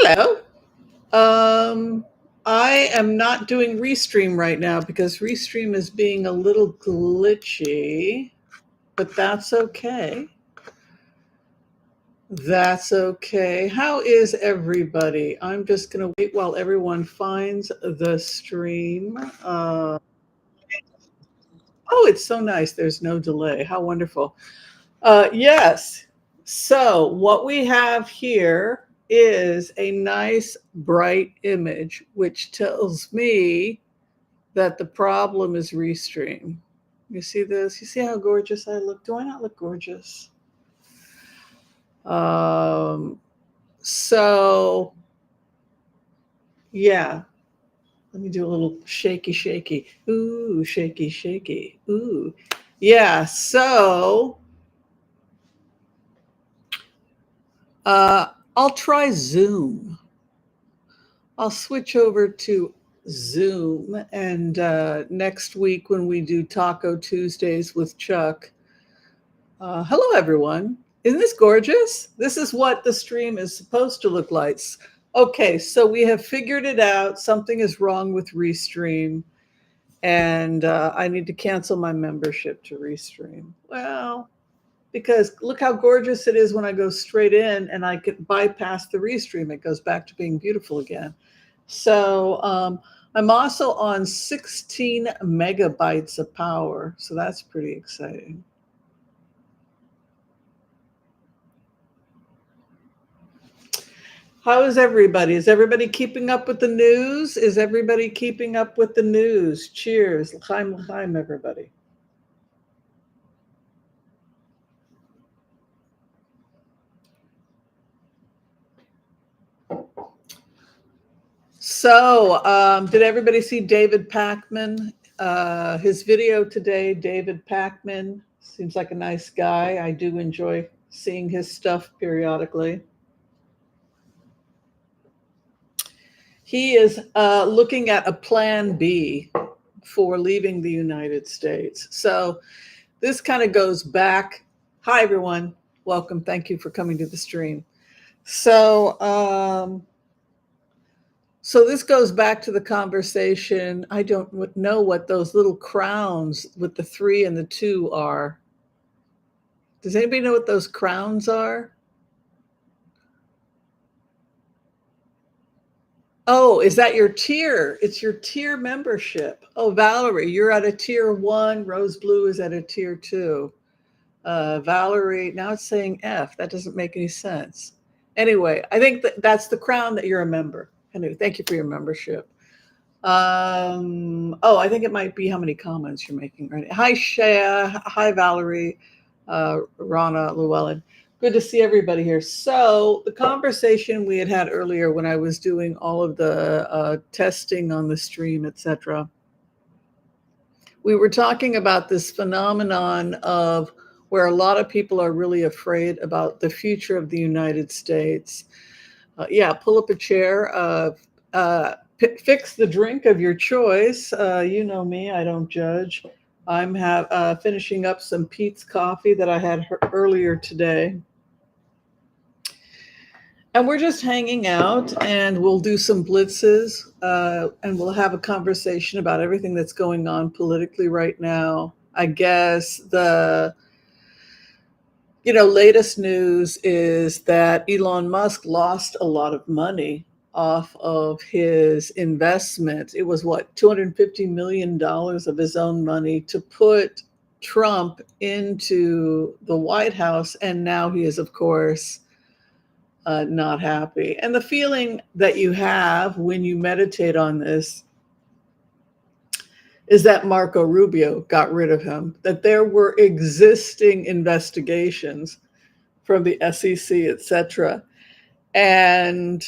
Hello. Um, I am not doing Restream right now because Restream is being a little glitchy, but that's okay. That's okay. How is everybody? I'm just going to wait while everyone finds the stream. Oh, it's so nice. There's no delay. How wonderful. Yes. So, what we have here is a nice bright image, which tells me that the problem is Restream. You see this? You see how gorgeous I look? Do I not look gorgeous? Um, so, yeah. Let me do a little shaky, shaky. Ooh, shaky, shaky. Ooh. Yeah. So, I'll try Zoom. I'll switch over to Zoom. And next week, when we do Taco Tuesdays with Chuck, hello, everyone. Isn't this gorgeous? This is what the stream is supposed to look like. Okay, so we have figured it out. Something is wrong with Restream, and I need to cancel my membership to Restream. Well, because look how gorgeous it is when I go straight in and I can bypass the Restream. It goes back to being beautiful again. So I'm also on 16 megabytes of power. So that's pretty exciting. How is everybody? Is everybody keeping up with the news? Is everybody keeping up with the news? Cheers. L'chaim, l'chaim, everybody. So, did everybody see David Pakman? His video today, David Pakman seems like a nice guy. I do enjoy seeing his stuff periodically. He is looking at a plan B for leaving the United States. So, this kind of goes back. Hi, everyone. Welcome. Thank you for coming to the stream. So, so this goes back to the conversation. I don't know what those little crowns with the 3 and the 2 are. Does anybody know what those crowns are? Oh, is that your tier? It's your tier membership. Oh, Valerie, you're at a tier 1. Rose Blue is at a tier 2. Valerie, now it's saying F. That doesn't make any sense. Anyway, I think that's the crown that you're a member. Anyway, thank you for your membership. I think it might be how many comments you're making right now. Hi, Shea. Hi, Valerie, Rana, Llewellyn. Good to see everybody here. So the conversation we had earlier when I was doing all of the testing on the stream, etc., we were talking about this phenomenon of where a lot of people are really afraid about the future of the United States. Pull up a chair. Fix the drink of your choice. You know me, I don't judge. I'm finishing up some Pete's coffee that I had earlier today. And we're just hanging out, and we'll do some blitzes, and we'll have a conversation about everything that's going on politically right now. I guess the latest news is that Elon Musk lost a lot of money off of his investment. It was $250 million of his own money to put Trump into the White House. And now he is, of course, not happy. And the feeling that you have when you meditate on this is that Marco Rubio got rid of him, that there were existing investigations from the SEC, etc. And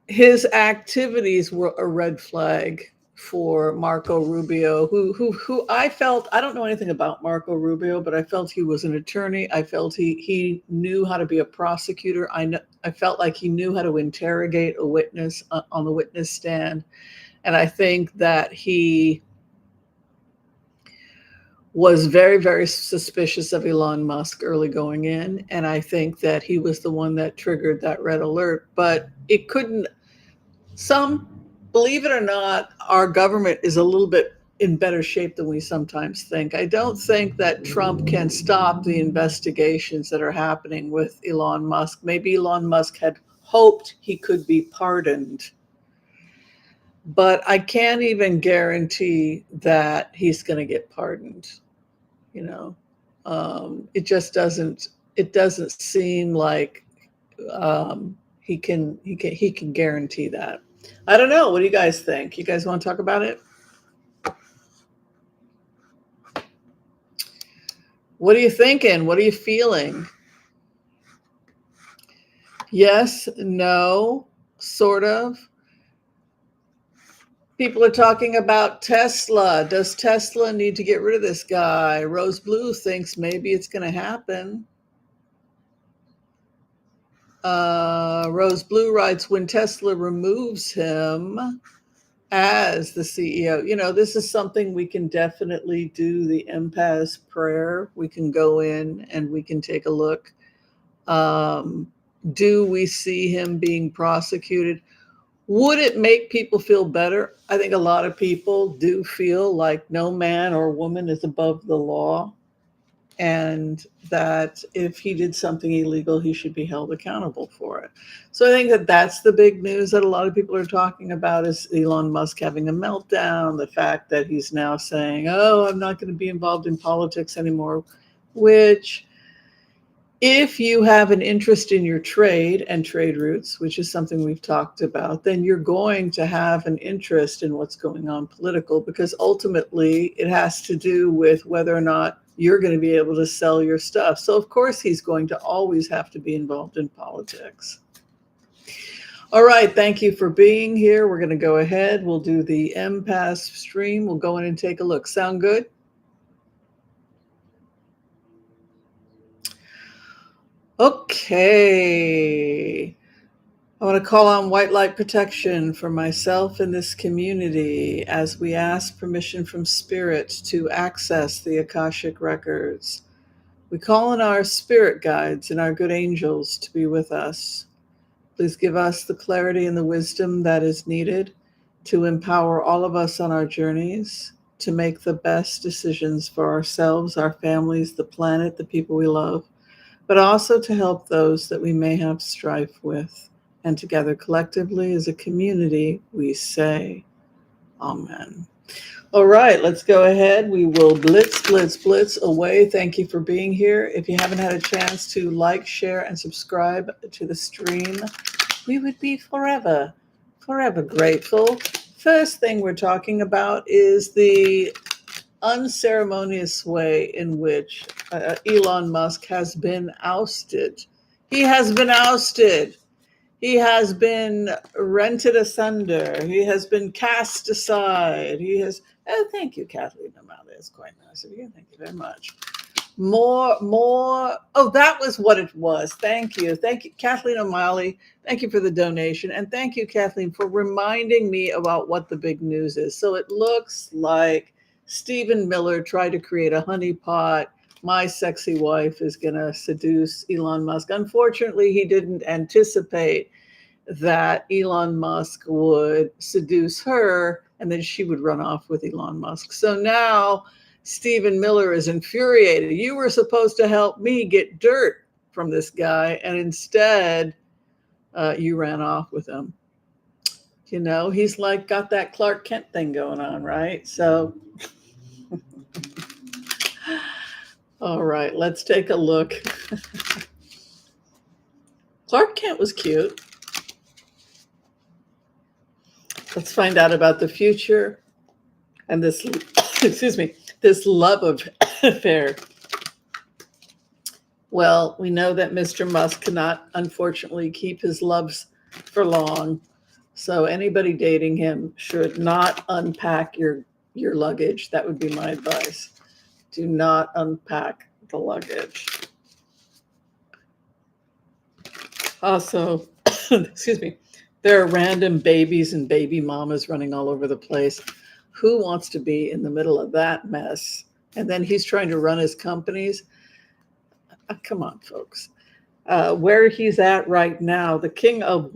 his activities were a red flag for Marco Rubio, who I felt, I don't know anything about Marco Rubio, but I felt he was an attorney. I felt he knew how to be a prosecutor. I felt like he knew how to interrogate a witness on the witness stand. And I think that he was very, very suspicious of Elon Musk early going in. And I think that he was the one that triggered that red alert. But it couldn't, some, believe it or not, our government is a little bit in better shape than we sometimes think. I don't think that Trump can stop the investigations that are happening with Elon Musk. Maybe Elon Musk had hoped he could be pardoned, but I can't even guarantee that he's going to get pardoned. You know, it just doesn't. It doesn't seem like he can guarantee that. I don't know. What do you guys think? You guys want to talk about it? What are you thinking? What are you feeling? Yes, no, sort of. People are talking about Tesla. Does Tesla need to get rid of this guy? Rose Blue thinks maybe it's going to happen. Rose Blue writes, when Tesla removes him as the CEO, this is something we can definitely do the empath prayer. We can go in and we can take a look. Do we see him being prosecuted? Would it make people feel better? I think a lot of people do feel like no man or woman is above the law, and that if he did something illegal, he should be held accountable for it. So I think that that's the big news that a lot of people are talking about, is Elon Musk having a meltdown, the fact that he's now saying, oh, I'm not going to be involved in politics anymore, which, if you have an interest in your trade and trade routes, which is something we've talked about, then you're going to have an interest in what's going on political, because ultimately it has to do with whether or not you're going to be able to sell your stuff. So of course he's going to always have to be involved in politics. All right, thank you for being here. We're going to go ahead. We'll do the empath stream. We'll go in and take a look. Sound good? Okay. I want to call on white light protection for myself and this community as we ask permission from Spirit to access the Akashic records. We call on our spirit guides and our good angels to be with us. Please give us the clarity and the wisdom that is needed to empower all of us on our journeys to make the best decisions for ourselves, our families, the planet, the people we love, but also to help those that we may have strife with. And together, collectively, as a community, we say, Amen. All right, let's go ahead. We will blitz away. Thank you for being here. If you haven't had a chance to like, share, and subscribe to the stream, we would be forever grateful. First thing we're talking about is the unceremonious way in which Elon Musk has been ousted. He has been ousted. He has been rented asunder. He has been cast aside. He has. Oh, thank you, Kathleen O'Malley. It's quite nice of you. Thank you very much. More. Oh, that was what it was. Thank you, Kathleen O'Malley. Thank you for the donation, and thank you, Kathleen, for reminding me about what the big news is. So it looks like Stephen Miller tried to create a honeypot. My sexy wife is going to seduce Elon Musk. Unfortunately, he didn't anticipate that Elon Musk would seduce her and then she would run off with Elon Musk. So now Stephen Miller is infuriated. You were supposed to help me get dirt from this guy, and instead you ran off with him. He's like got that Clark Kent thing going on, right? So all right, let's take a look. Clark Kent was cute. Let's find out about the future and this, this love affair. Well, we know that Mr. Musk cannot, unfortunately, keep his loves for long. So anybody dating him should not unpack your luggage. That would be my advice. Do not unpack the luggage. Also, there are random babies and baby mamas running all over the place. Who wants to be in the middle of that mess and then he's trying to run his companies. Come on, folks. Where he's at right now, the Queen of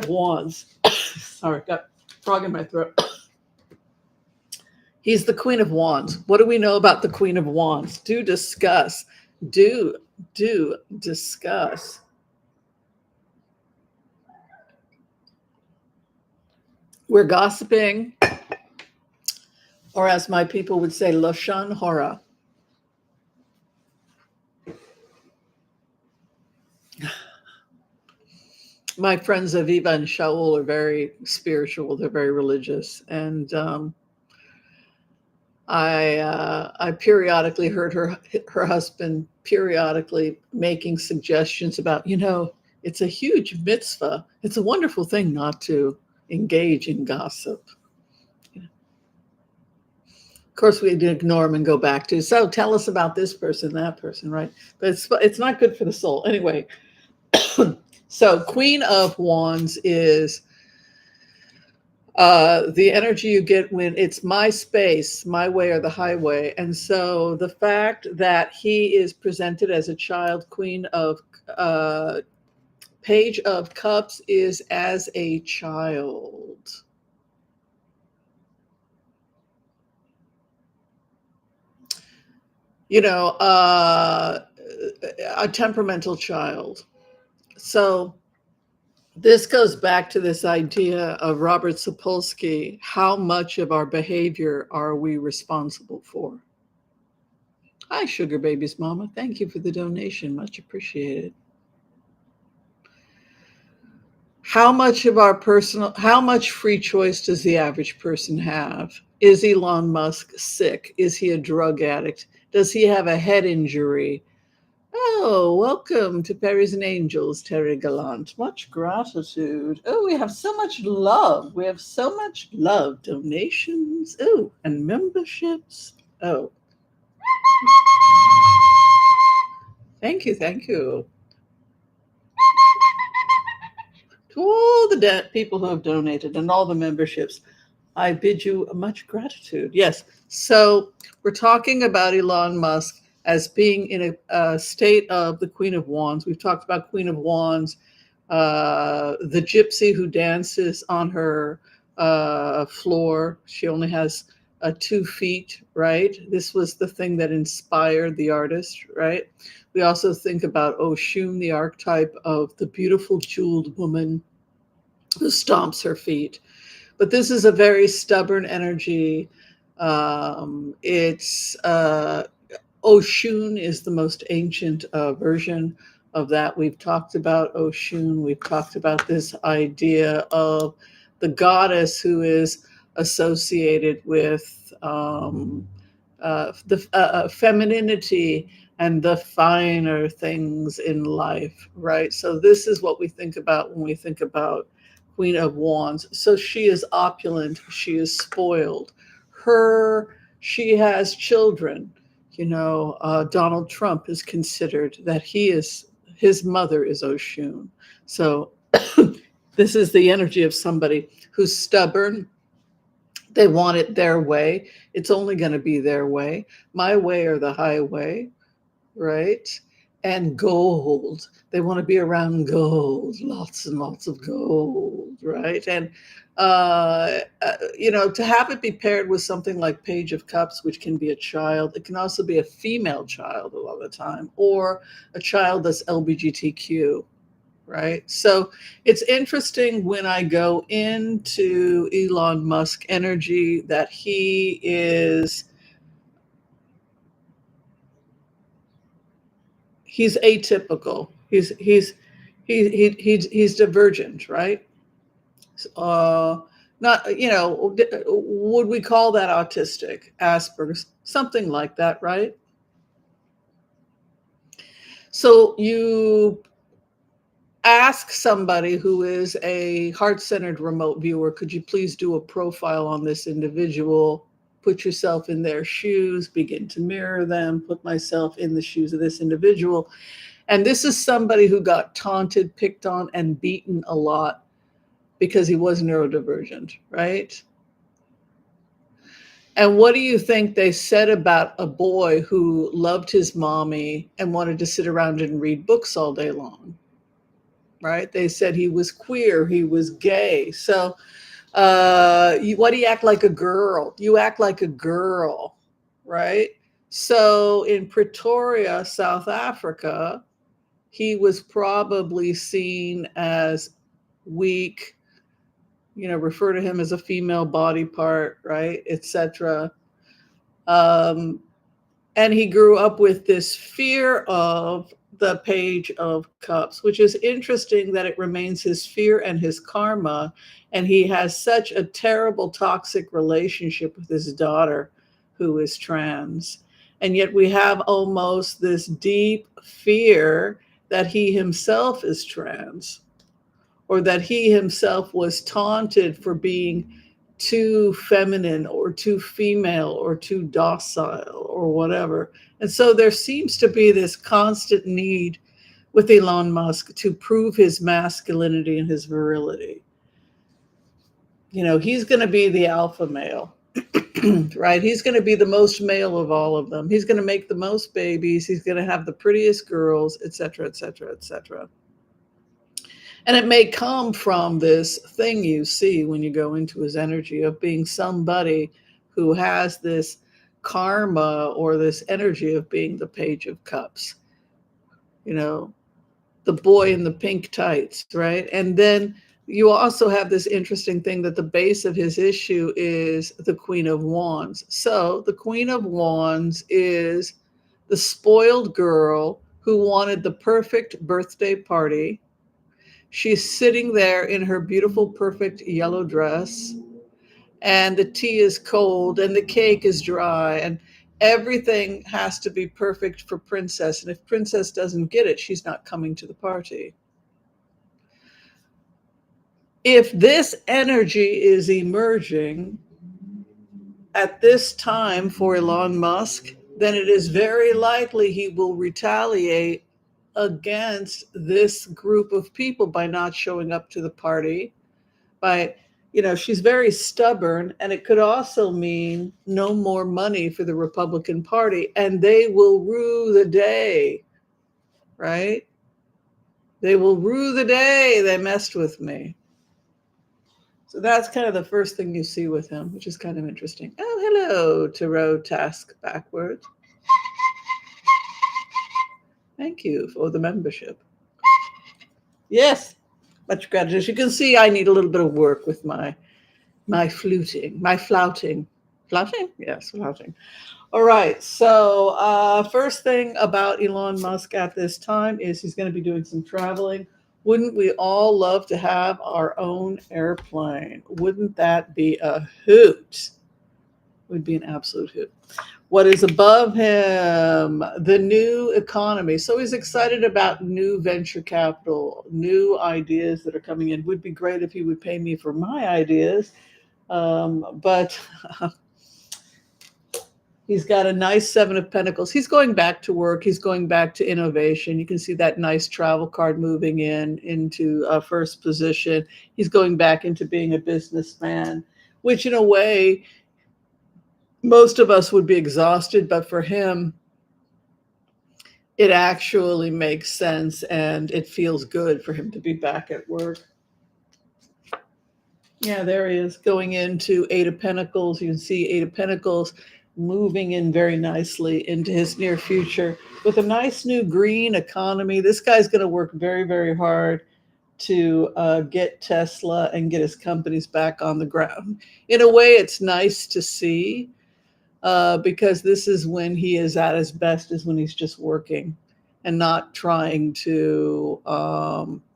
Wands. Sorry, got frog in my throat. He's the Queen of Wands. What do we know about the Queen of Wands? Do discuss. Do discuss. We're gossiping, or as my people would say, Lashon Hora. My friends Aviva and Shaul are very spiritual. They're very religious, and I periodically heard her husband periodically making suggestions about, it's a huge mitzvah. It's a wonderful thing not to engage in gossip. Of course, we'd ignore them and go back to, so tell us about this person, that person, right? But it's not good for the soul. Anyway, so Queen of Wands is the energy you get when it's my space, my way or the highway. And so the fact that he is presented as a child, Page of Cups is as a child. A temperamental child. So this goes back to this idea of Robert Sapolsky. How much of our behavior are we responsible for? Hi, Sugar Baby's mama. Thank you for the donation. Much appreciated. How much free choice does the average person have? Is Elon Musk sick? Is he a drug addict? Does he have a head injury? Oh, welcome to Perry's and Angels, Terry Gallant. Much gratitude. Oh, we have so much love. Donations. Oh, and memberships. Oh. Thank you. To all the people who have donated and all the memberships, I bid you much gratitude. Yes. So we're talking about Elon Musk as being in a state of the Queen of Wands. We've talked about Queen of Wands, the gypsy who dances on her floor. She only has 2 feet, right? This was the thing that inspired the artist, right? We also think about Oshun, the archetype of the beautiful jeweled woman who stomps her feet. But this is a very stubborn energy. Oshun is the most ancient version of that. We've talked about Oshun. We've talked about this idea of the goddess who is associated with the femininity and the finer things in life, right? So this is what we think about when we think about Queen of Wands. So she is opulent. She is spoiled. She has children. Donald Trump is considered that his mother is Oshun. So this is the energy of somebody who's stubborn. They want it their way. It's only going to be their way. My way or the highway, right? And gold. They want to be around gold, lots and lots of gold, right? And to have it be paired with something like Page of Cups, which can be a child. It can also be a female child a lot of the time, or a child that's LGBTQ, right? So it's interesting when I go into Elon Musk energy that he's atypical. He's divergent, right? Not, would we call that autistic, Asperger's, something like that, right? So you ask somebody who is a heart-centered remote viewer, could you please do a profile on this individual? Put yourself in their shoes, begin to mirror them, put myself in the shoes of this individual. And this is somebody who got taunted, picked on, and beaten a lot because he was neurodivergent, right? And what do you think they said about a boy who loved his mommy and wanted to sit around and read books all day long? Right? They said he was queer, he was gay. So, what do you act like a girl? You act like a girl, right? So, in Pretoria, South Africa, he was probably seen as weak, refer to him as a female body part, right, etc. Um, and he grew up with this fear of the Page of Cups, which is interesting that it remains his fear and his karma. And he has such a terrible, toxic relationship with his daughter, who is trans. And yet we have almost this deep fear that he himself is trans, or that he himself was taunted for being too feminine or too female or too docile or whatever. And so there seems to be this constant need with Elon Musk to prove his masculinity and his virility. He's going to be the alpha male, right? He's going to be the most male of all of them. He's going to make the most babies. He's going to have the prettiest girls, et cetera, et cetera, et cetera. And it may come from this thing you see when you go into his energy of being somebody who has this karma or this energy of being the Page of Cups, the boy in the pink tights, right? And then you also have this interesting thing that the base of his issue is the Queen of Wands. So the Queen of Wands is the spoiled girl who wanted the perfect birthday party. She's sitting there in her beautiful, perfect yellow dress, and the tea is cold and the cake is dry, and everything has to be perfect for Princess. And if Princess doesn't get it, she's not coming to the party. If this energy is emerging at this time for Elon Musk, then it is very likely he will retaliate against this group of people by not showing up to the party. By, she's very stubborn, and it could also mean no more money for the Republican Party, and they will rue the day, right? They will rue the day they messed with me. So that's kind of the first thing you see with him, which is kind of interesting. Oh, hello, Tarot Task Backwards. Thank you for the membership. Yes, much gratitude. As you can see, I need a little bit of work with my flouting. Flouting? Yes, flouting. All right. So first thing about Elon Musk at this time is he's going to be doing some traveling. Wouldn't we all love to have our own airplane? Wouldn't that be a hoot? Would be an absolute hoot. What is above him? The new economy. So he's excited about new venture capital, new ideas that are coming in. Would be great if he would pay me for my ideas. But he's got a nice Seven of Pentacles. He's going back to work. He's going back to innovation. You can see that nice travel card moving into first position. He's going back into being a businessman, which in a way, most of us would be exhausted, but for him, it actually makes sense and it feels good for him to be back at work. Yeah, there he is going into Eight of Pentacles. You can see Eight of Pentacles moving in very nicely into his near future with a nice new green economy. This guy's going to work very, very hard to get Tesla and get his companies back on the ground. In a way, it's nice to see because this is when he is at his best, is when he's just working and not trying to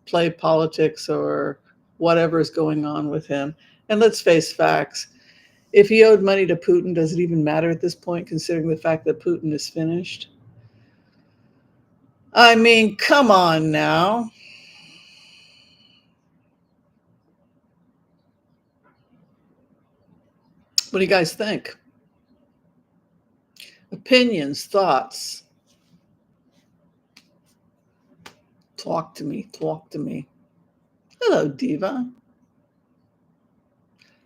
play politics or whatever is going on with him. And let's face facts. If he owed money to Putin, does it even matter at this point, considering the fact that Putin is finished? I mean, come on now. What do you guys think? Opinions, thoughts. Talk to me. Hello, Diva.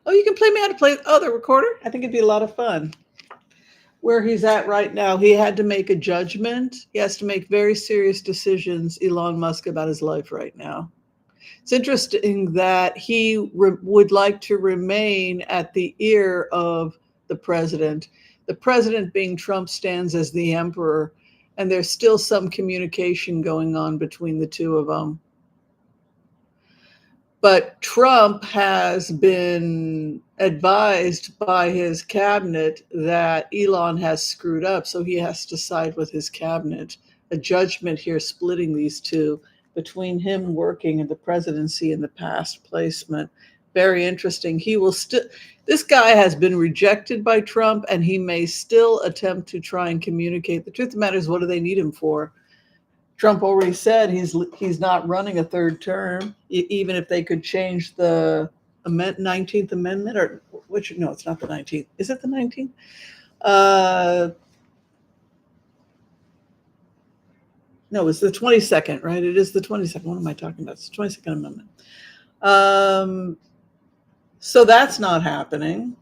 Oh, you can play me how to play the recorder. I think it'd be a lot of fun. Where he's at right now, he had to make a judgment. He has to make very serious decisions, Elon Musk, about his life right now. It's interesting that he would like to remain at the ear of the president. The president, being Trump, stands as the emperor, and there's still some communication going on between the two of them. But Trump has been advised by his cabinet that Elon has screwed up, so he has to side with his cabinet. A judgment here splitting these two between him working in the presidency and the past placement. Very interesting. He will still, this guy has been rejected by Trump, and he may still attempt to try and communicate. The truth of the matter is, what do they need him for? Trump already said he's not running a third term, even if they could change the 19th Amendment, or which, no, it's not the 19th. Is it the 19th? No, it's the 22nd, right? It is the 22nd. What am I talking about? It's the 22nd Amendment. So that's not happening.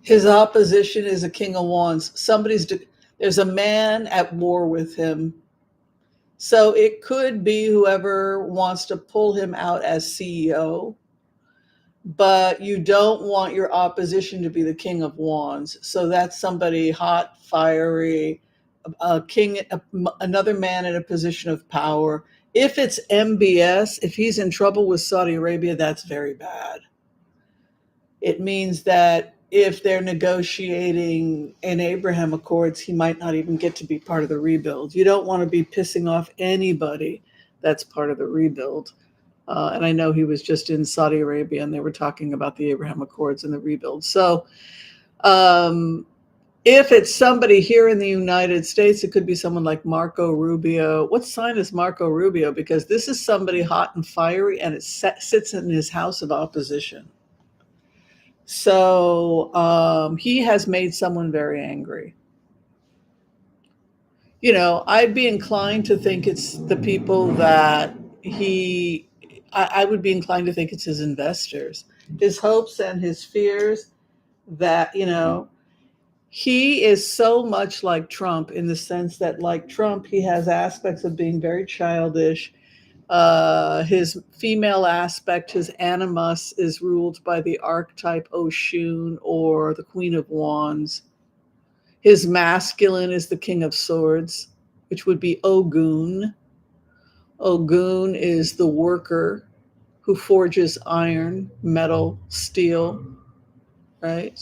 His opposition is a king of wands. There's a man at war with him. So it could be whoever wants to pull him out as CEO, but you don't want your opposition to be the king of wands. So that's somebody hot, fiery, a king, another man in a position of power. If it's MBS, if he's in trouble with Saudi Arabia, that's very bad. It means that if they're negotiating in Abraham Accords, he might not even get to be part of the rebuild. You don't want to be pissing off anybody that's part of the rebuild. And I know he was just in Saudi Arabia, and they were talking about the Abraham Accords and the rebuild. So if it's somebody here in the United States, it could be someone like Marco Rubio. What sign is Marco Rubio? Because this is somebody hot and fiery, and it sits in his house of opposition. So he has made someone very angry. You know, I'd be inclined to think it's the people that I would be inclined to think it's his investors, his hopes and his fears that, you know, he is so much like Trump in the sense that, like Trump, he has aspects of being very childish. His female aspect, his animus, is ruled by the archetype Oshun or the Queen of Wands. His masculine is the King of Swords, which would be Ogun. Ogun is the worker who forges iron, metal, steel, right?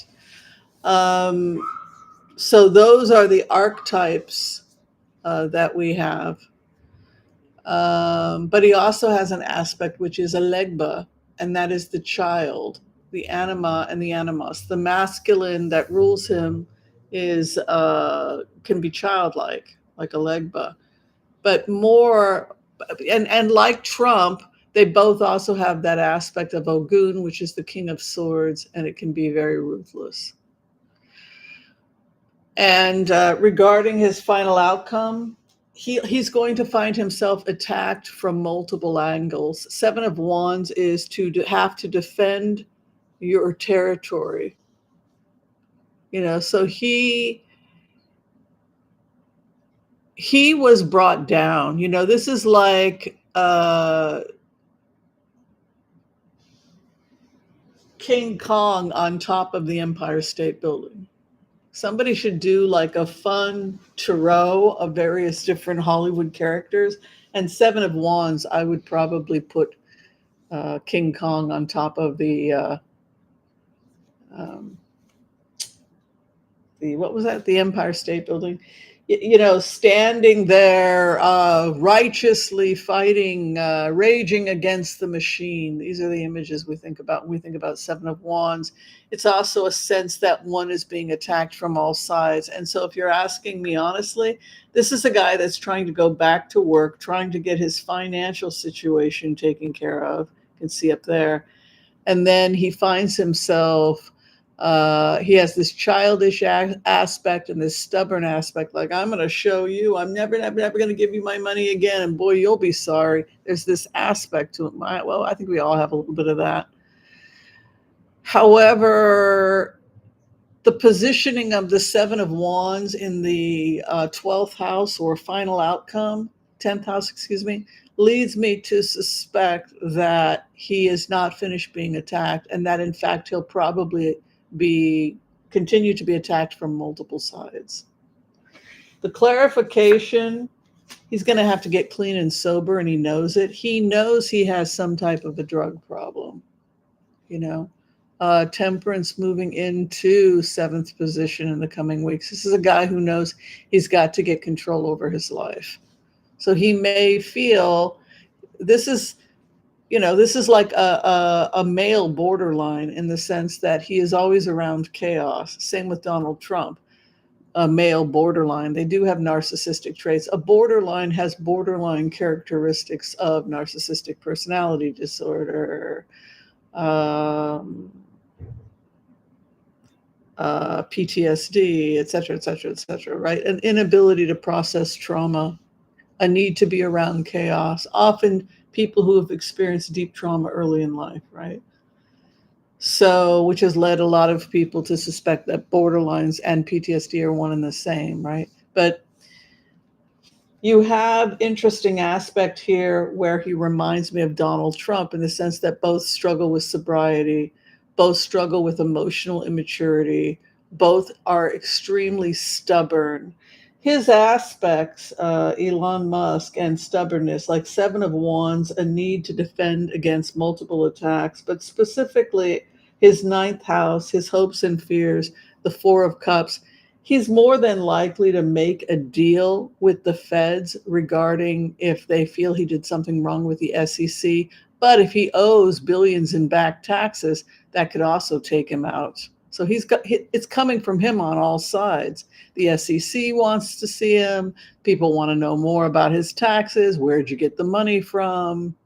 So those are the archetypes that we have. But he also has an aspect which is a legba, and that is the child, the anima and the animus. The masculine that rules him is can be childlike, like a legba, but more. And like Trump, they both also have that aspect of Ogun, which is the King of Swords, and it can be very ruthless. And regarding his final outcome, he's going to find himself attacked from multiple angles. Seven of Wands is to have to defend your territory. You know, so he was brought down. You know, this is like King Kong on top of the Empire State Building. Somebody should do like a fun tarot of various different Hollywood characters. And Seven of Wands, I would probably put King Kong on top of the what was that? The Empire State Building. You know, standing there, righteously fighting, raging against the machine. These are the images we think about when we think about Seven of Wands. It's also a sense that one is being attacked from all sides. And so if you're asking me honestly, this is a guy that's trying to go back to work, trying to get his financial situation taken care of. You can see up there. And then he finds himself He has this childish aspect and this stubborn aspect, like, I'm going to show you, I'm never going to give you my money again, and boy, you'll be sorry. There's this aspect to him. Well, I think we all have a little bit of that. However, the positioning of the Seven of Wands in the 12th house, or final outcome, 10th house, excuse me, leads me to suspect that he is not finished being attacked, and that in fact he'll probably continue to be attacked from multiple sides. The clarification, he's going to have to get clean and sober, and he knows it. He knows he has some type of a drug problem, you know. Temperance moving into 7th position in the coming weeks. This is a guy who knows he's got to get control over his life. So he may feel this is like a male borderline, in the sense that he is always around chaos. Same with Donald Trump, a male borderline. They do have narcissistic traits. A borderline has borderline characteristics of narcissistic personality disorder, PTSD, et cetera, right? An inability to process trauma, a need to be around chaos. Often people who have experienced deep trauma early in life, right? So, which has led a lot of people to suspect that borderlines and PTSD are one and the same, right? But you have interesting aspect here where he reminds me of Donald Trump, in the sense that both struggle with sobriety, both struggle with emotional immaturity, both are extremely stubborn. His aspects, Elon Musk, and stubbornness, like Seven of Wands, a need to defend against multiple attacks, but specifically his 9th house, his hopes and fears, the Four of Cups. He's more than likely to make a deal with the feds regarding if they feel he did something wrong with the SEC. But if he owes billions in back taxes, that could also take him out. So it's coming from him on all sides. The SEC wants to see him. People want to know more about his taxes. Where'd you get the money from?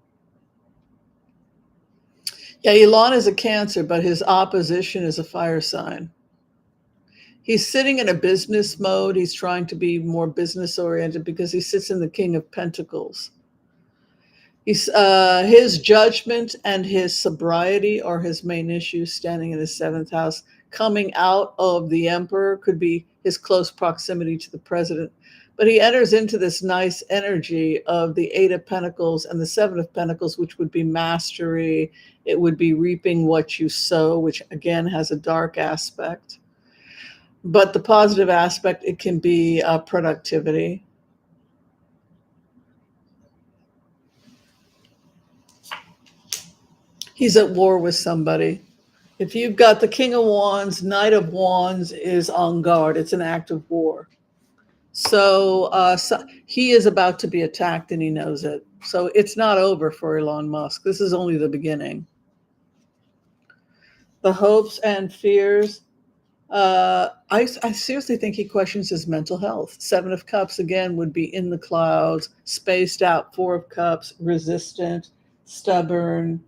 Yeah, Elon is a Cancer, but his opposition is a fire sign. He's sitting in a business mode. He's trying to be more business oriented because he sits in the King of Pentacles. His judgment and his sobriety are his main issues, standing in his 7th house. Coming out of the Emperor could be his close proximity to the president. But he enters into this nice energy of the 8 of Pentacles and the 7 of Pentacles, which would be mastery. It would be reaping what you sow, which again has a dark aspect. But the positive aspect, it can be productivity. He's at war with somebody. If you've got the King of Wands, Knight of Wands is on guard. It's an act of war. So he is about to be attacked, and he knows it. So it's not over for Elon Musk. This is only the beginning. The hopes and fears. I seriously think he questions his mental health. 7 of Cups, again, would be in the clouds, spaced out. 4 of Cups, resistant, stubborn.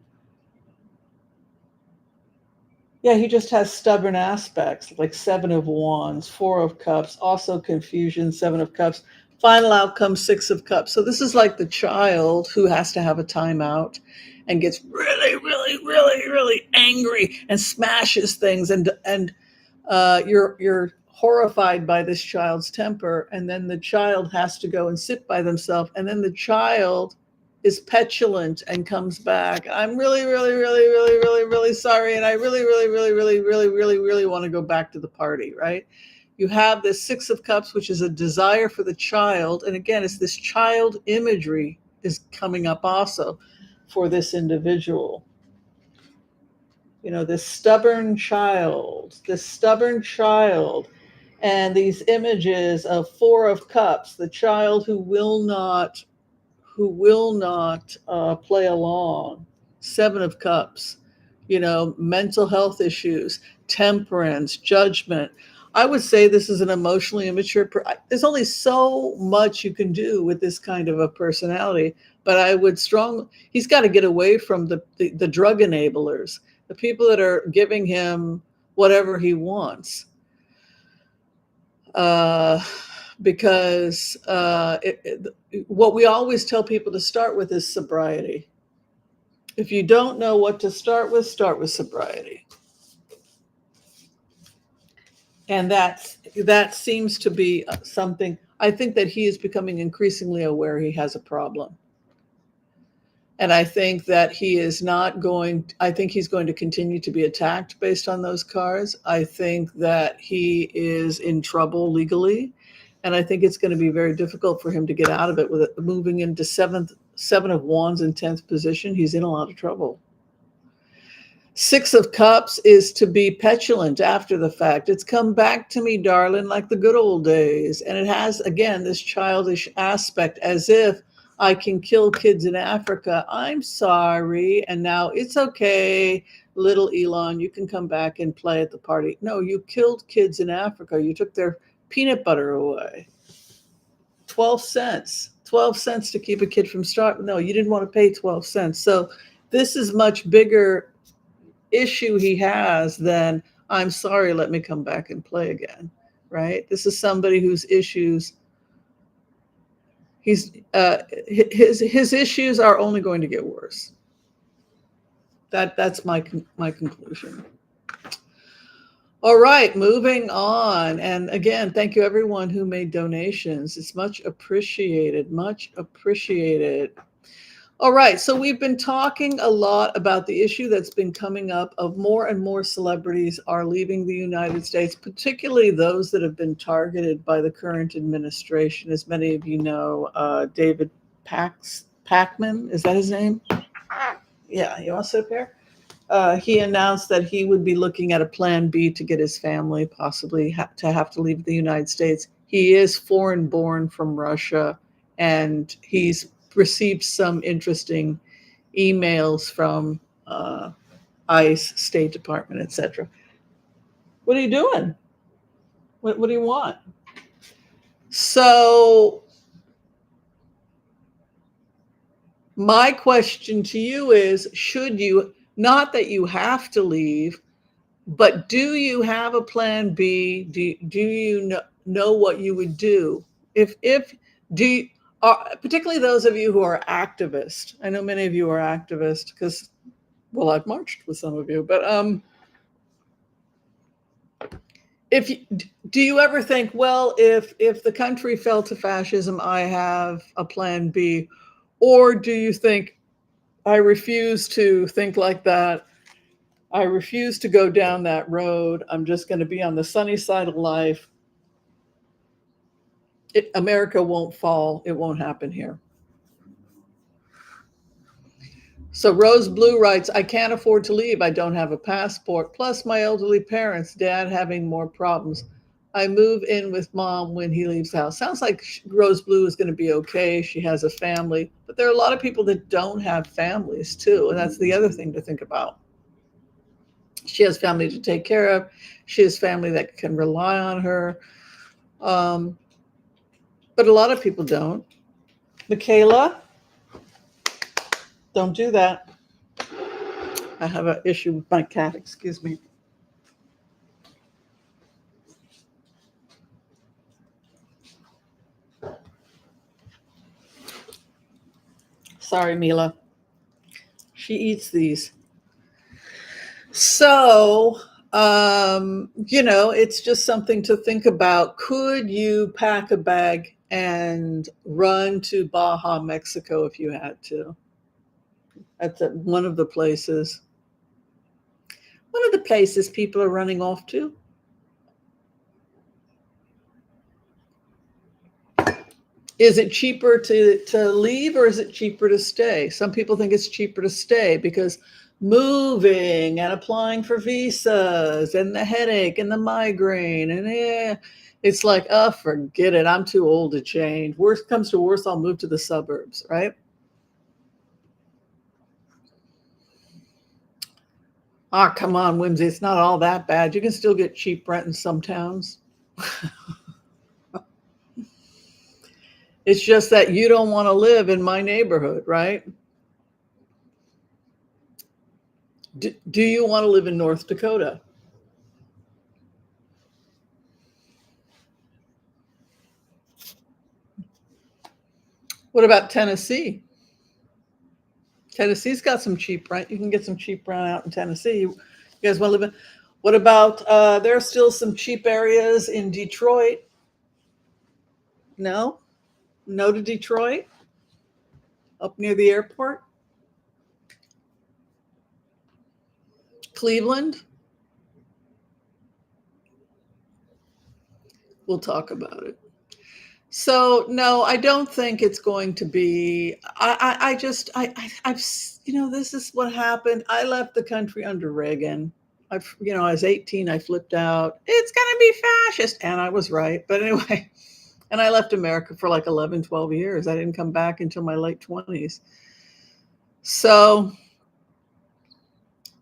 Yeah, he just has stubborn aspects, like 7 of Wands, 4 of Cups, also confusion, 7 of Cups. Final outcome, 6 of Cups. So this is like the child who has to have a timeout and gets really, really, really, really angry and smashes things, and you're horrified by this child's temper, and then the child has to go and sit by themselves, and then the child is petulant and comes back. I'm really, really, really, really, really, really sorry, and I really, really, really, really, really, really, really want to go back to the party, right? You have this 6 of Cups, which is a desire for the child, and again, it's this child imagery is coming up also for this individual. You know, this stubborn child, and these images of 4 of Cups, the child who will not play along. 7 of Cups, mental health issues, temperance, judgment. I would say this is an emotionally immature. There's only so much you can do with this kind of a personality, but he's got to get away from the drug enablers, the people that are giving him whatever he wants. Because what we always tell people to start with is sobriety. If you don't know what to start with sobriety. And that seems to be something. I think that he is becoming increasingly aware he has a problem. And I think that I think he's going to continue to be attacked based on those cars. I think that he is in trouble legally. And I think it's going to be very difficult for him to get out of it with it moving into seven of wands in 10th position. He's in a lot of trouble. 6 of Cups is to be petulant after the fact. It's come back to me, darling, like the good old days. And it has, again, this childish aspect, as if I can kill kids in Africa. I'm sorry. And now it's okay, little Elon, you can come back and play at the party. No, you killed kids in Africa. You took their peanut butter away. 12 cents. 12 cents to keep a kid from starving. No, you didn't want to pay 12 cents. So this is much bigger issue he has than, I'm sorry, let me come back and play again, right? This is somebody whose issues, his issues are only going to get worse. That's my conclusion. All right, moving on. And again, thank you everyone who made donations. It's much appreciated, much appreciated. All right, so we've been talking a lot about the issue that's been coming up of more and more celebrities are leaving the United States, particularly those that have been targeted by the current administration. As many of you know, David Pakman, is that his name? Yeah, you want to sit there? He announced that he would be looking at a plan B to get his family possibly to have to leave the United States. He is foreign born from Russia, and he's received some interesting emails from ICE, State Department, etc. What are you doing? What do you want? So my question to you is, should you, not that you have to leave, but do you have a plan B? Do you know what you would do? Particularly those of you who are activists. I know many of you are activists because, well, I've marched with some of you, but do you ever think, well, if the country fell to fascism, I have a plan B? Or do you think, I refuse to think like that. I refuse to go down that road. I'm just going to be on the sunny side of life. America won't fall. It won't happen here. So Rose Blue writes, I can't afford to leave. I don't have a passport. Plus my elderly parents, dad having more problems. I move in with mom when he leaves the house. Sounds like Rose Blue is going to be okay. She has a family. But there are a lot of people that don't have families too. And that's the other thing to think about. She has family to take care of. She has family that can rely on her. But a lot of people don't. Michaela, don't do that. I have an issue with my cat, excuse me. Sorry, Mila. She eats these. So, it's just something to think about. Could you pack a bag and run to Baja, Mexico if you had to? That's one of the places. One of the places people are running off to. Is it cheaper to leave or is it cheaper to stay? Some people think it's cheaper to stay because moving and applying for visas and the headache and the migraine and it's like, oh, forget it. I'm too old to change. Worst comes to worst, I'll move to the suburbs, right? Ah, come on, Whimsy. It's not all that bad. You can still get cheap rent in some towns. It's just that you don't want to live in my neighborhood, right? Do you want to live in North Dakota? What about Tennessee? Tennessee's got some cheap rent. You can get some cheap rent out in Tennessee. You guys want to live in? What about there are still some cheap areas in Detroit? No? No to Detroit? Up near the airport? Cleveland? We'll talk about it. So no, I don't think it's going to be. I've this is what happened. I left the country under Reagan. I was 18. I flipped out. It's going to be fascist, and I was right. But anyway, and I left America for like 11, 12 years. I didn't come back until my late 20s. So,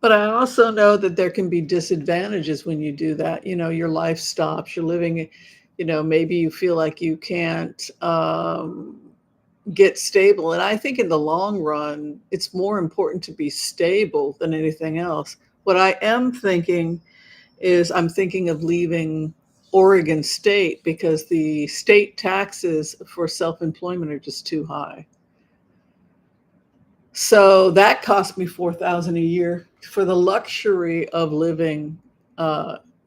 but I also know that there can be disadvantages when you do that. Your life stops. You're living. Maybe you feel like you can't get stable. And I think in the long run, it's more important to be stable than anything else. What I am thinking is I'm thinking of leaving Oregon State because the state taxes for self-employment are just too high. So that cost me $4,000 a year for the luxury of living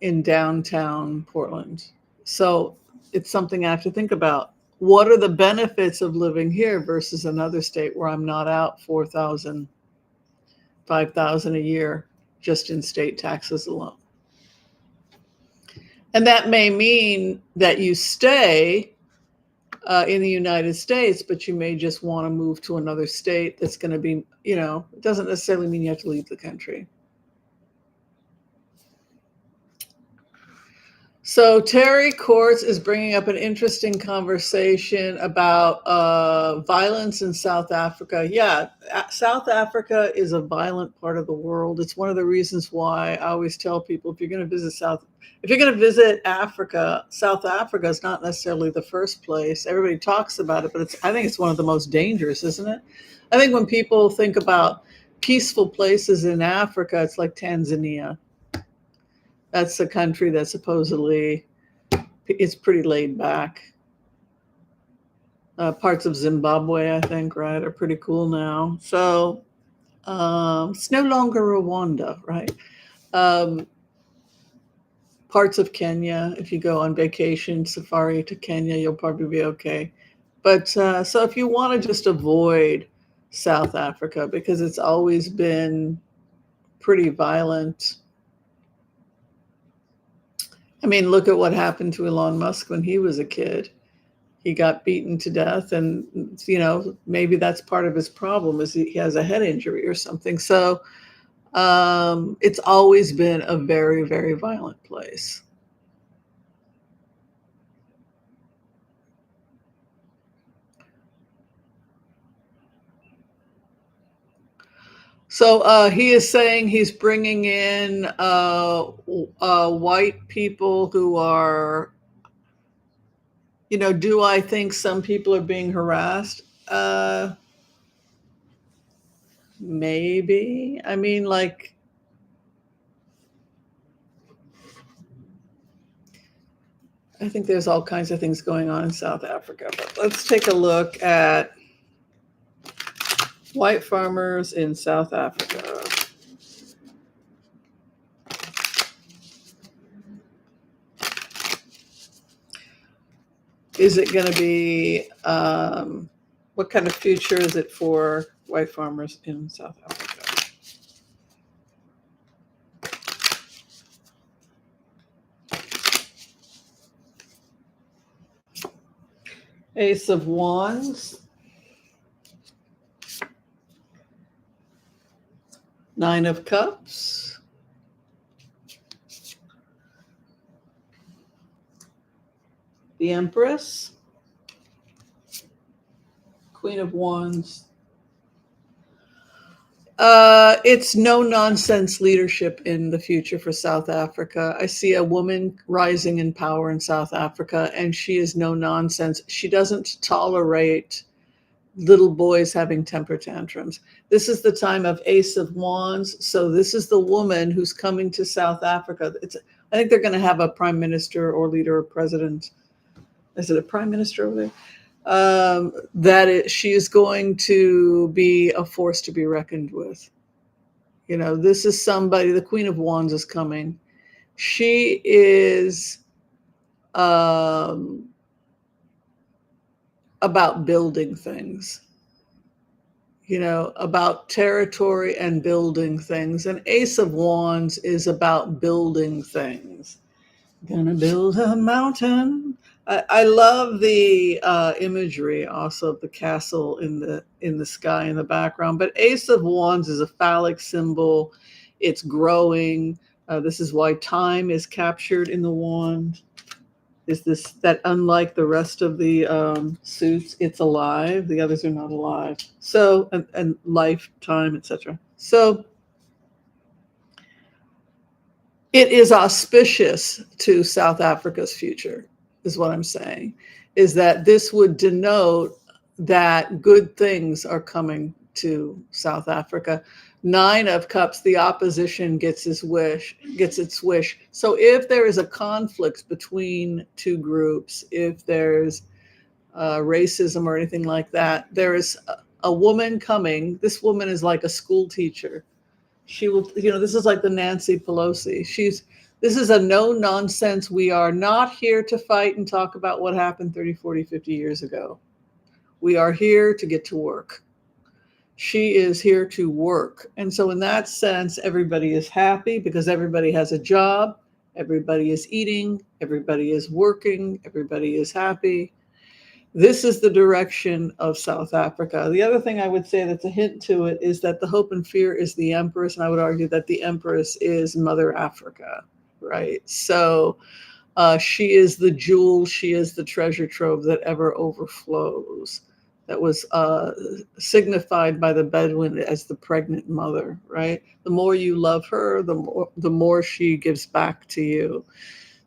in downtown Portland. So it's something I have to think about. What are the benefits of living here versus another state where I'm not out $4,000, $5,000 a year just in state taxes alone? And that may mean that you stay in the United States, but you may just want to move to another state that's going to be, it doesn't necessarily mean you have to leave the country. So Terry Quartz is bringing up an interesting conversation about violence in South Africa. Yeah, South Africa is a violent part of the world. It's one of the reasons why I always tell people if you're going to visit Africa, South Africa is not necessarily the first place. Everybody talks about it, but I think it's one of the most dangerous, isn't it? I think when people think about peaceful places in Africa, it's like Tanzania. That's a country that supposedly is pretty laid back. Parts of Zimbabwe, I think, right, are pretty cool now. So it's no longer Rwanda, right? Parts of Kenya, if you go on vacation, safari to Kenya, you'll probably be okay. But so if you want to just avoid South Africa, because it's always been pretty violent. I mean, look at what happened to Elon Musk when he was a kid. He got beaten to death, and maybe that's part of his problem is he has a head injury or something. So it's always been a very, very violent place. So he is saying he's bringing in white people who are, do I think some people are being harassed? Maybe. I mean, like, I think there's all kinds of things going on in South Africa. But let's take a look at white farmers in South Africa. Is it going to be, what kind of future is it for white farmers in South Africa? Ace of Wands. Nine of Cups. The Empress. Queen of Wands. It's no nonsense leadership in the future for South Africa. I see a woman rising in power in South Africa, and she is no nonsense. She doesn't tolerate little boys having temper tantrums. This is the time of Ace of Wands. So this is the woman who's coming to South Africa. I think they're going to have a prime minister or leader or president. Is it a prime minister over there? she is going to be a force to be reckoned with. This is somebody, the Queen of Wands is coming. She is um, about building things, about territory and building things. And Ace of Wands is about building things. Gonna build a mountain. I love the imagery also of the castle in the sky in the background. But Ace of Wands is a phallic symbol. It's growing. This is why time is captured in the wand. Is this that unlike the rest of the suits, it's alive. The others are not alive. So and lifetime, etc. So it is auspicious to South Africa's future, is what I'm saying, is that this would denote that good things are coming to South Africa. 9 of Cups, the opposition gets its wish. So if there is a conflict between two groups, if there's racism or anything like that, there is a woman coming. This woman is like a school teacher. She will, this is like the Nancy Pelosi. This is a no nonsense. We are not here to fight and talk about what happened 30, 40, 50 years ago. We are here to get to work. She is here to work. And so in that sense, everybody is happy because everybody has a job. Everybody is eating. Everybody is working. Everybody is happy. This is the direction of South Africa. The other thing I would say that's a hint to it is that the hope and fear is the Empress. And I would argue that the Empress is Mother Africa, right? So she is the jewel. She is the treasure trove that ever overflows. That was signified by the Bedouin as the pregnant mother, right? The more you love her, the more she gives back to you.